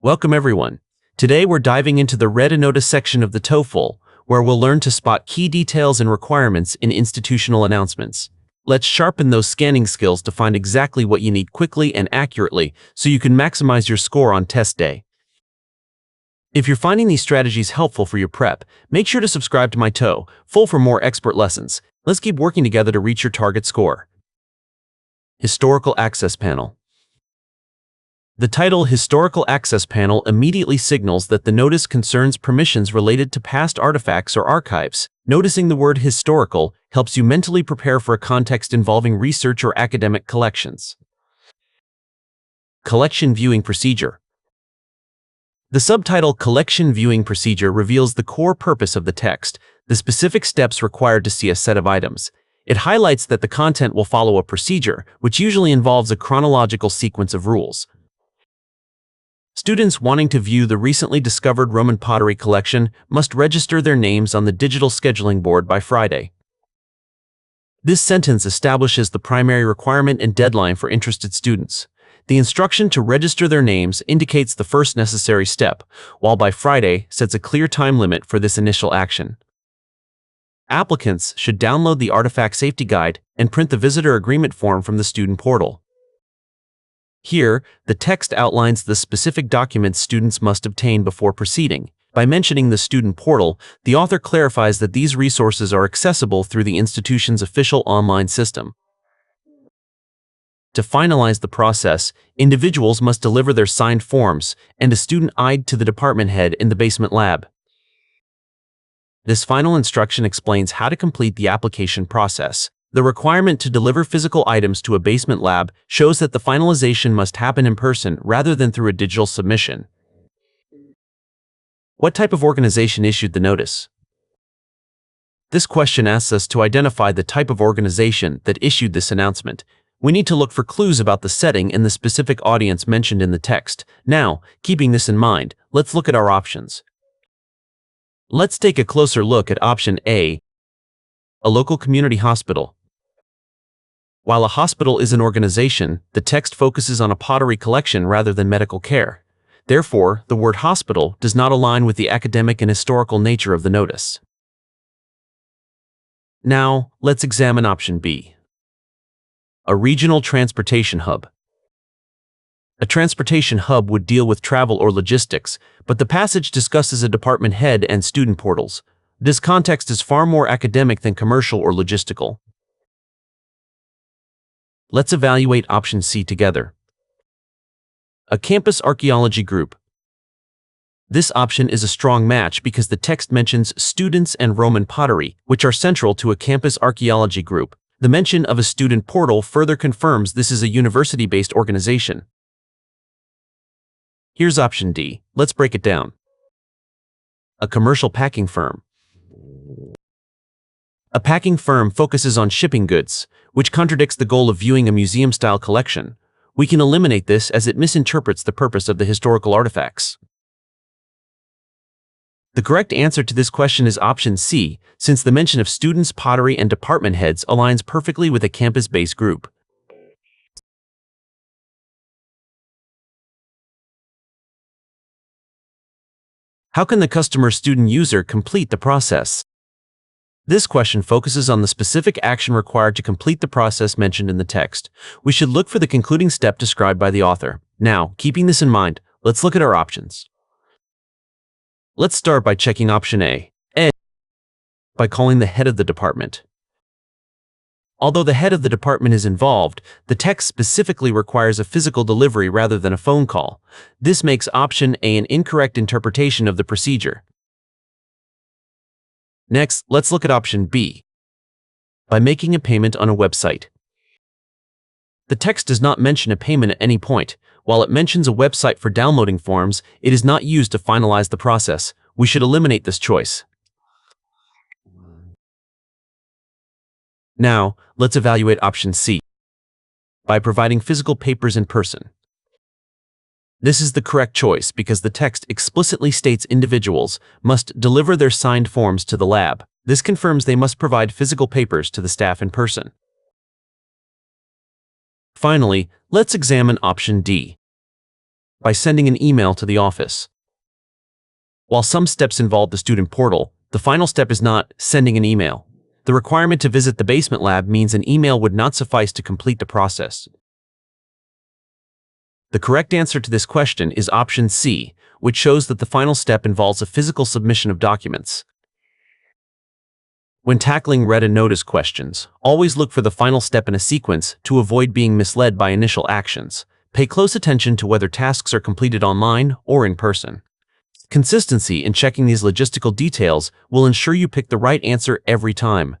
Welcome everyone. Today we're diving into the Read and Notice section of the TOEFL, where we'll learn to spot key details and requirements in institutional announcements. Let's sharpen those scanning skills to find exactly what you need quickly and accurately so you can maximize your score on test day. If you're finding these strategies helpful for your prep, make sure to subscribe to myTOEFL for more expert lessons. Let's keep working together to reach your target score. Historical Access Panel. The title Historical Access Panel immediately signals that the notice concerns permissions related to past artifacts or archives. Noticing the word historical helps you mentally prepare for a context involving research or academic collections. Collection Viewing Procedure. The subtitle Collection Viewing Procedure reveals the core purpose of the text, the specific steps required to see a set of items. It highlights that the content will follow a procedure, which usually involves a chronological sequence of rules. Students wanting to view the recently discovered Roman pottery collection must register their names on the digital scheduling board by Friday. This sentence establishes the primary requirement and deadline for interested students. The instruction to register their names indicates the first necessary step, while by Friday sets a clear time limit for this initial action. Applicants should download the Artifact Safety Guide and print the Visitor Agreement form from the student portal. Here, the text outlines the specific documents students must obtain before proceeding. By mentioning the student portal, the author clarifies that these resources are accessible through the institution's official online system. To finalize the process, individuals must deliver their signed forms and a student ID to the department head in the basement lab. This final instruction explains how to complete the application process. The requirement to deliver physical items to a basement lab shows that the finalization must happen in person rather than through a digital submission. What type of organization issued the notice? This question asks us to identify the type of organization that issued this announcement. We need to look for clues about the setting and the specific audience mentioned in the text. Now, keeping this in mind, let's look at our options. Let's take a closer look at option A, a local community hospital. While a hospital is an organization, the text focuses on a pottery collection rather than medical care. Therefore, the word hospital does not align with the academic and historical nature of the notice. Now, let's examine option B, a regional transportation hub. A transportation hub would deal with travel or logistics, but the passage discusses a department head and student portals. This context is far more academic than commercial or logistical. Let's evaluate option C together. A campus archaeology group. This option is a strong match because the text mentions students and Roman pottery, which are central to a campus archaeology group. The mention of a student portal further confirms this is a university-based organization. Here's option D. Let's break it down. A commercial packing firm. A packing firm focuses on shipping goods, which contradicts the goal of viewing a museum-style collection. We can eliminate this as it misinterprets the purpose of the historical artifacts. The correct answer to this question is option C, since the mention of students, pottery, and department heads aligns perfectly with a campus-based group. How can the customer-student user complete the process? This question focuses on the specific action required to complete the process mentioned in the text. We should look for the concluding step described by the author. Now, keeping this in mind, let's look at our options. Let's start by checking option A, by calling the head of the department. Although the head of the department is involved, the text specifically requires a physical delivery rather than a phone call. This makes option A an incorrect interpretation of the procedure. Next, let's look at option B, by making a payment on a website. The text does not mention a payment at any point. While it mentions a website for downloading forms, it is not used to finalize the process. We should eliminate this choice. Now, let's evaluate option C, by providing physical papers in person. This is the correct choice because the text explicitly states individuals must deliver their signed forms to the lab. This confirms they must provide physical papers to the staff in person. Finally, let's examine option D, by sending an email to the office. While some steps involve the student portal, the final step is not sending an email. The requirement to visit the basement lab means an email would not suffice to complete the process. The correct answer to this question is option C, which shows that the final step involves a physical submission of documents. When tackling read and notice questions, always look for the final step in a sequence to avoid being misled by initial actions. Pay close attention to whether tasks are completed online or in person. Consistency in checking these logistical details will ensure you pick the right answer every time.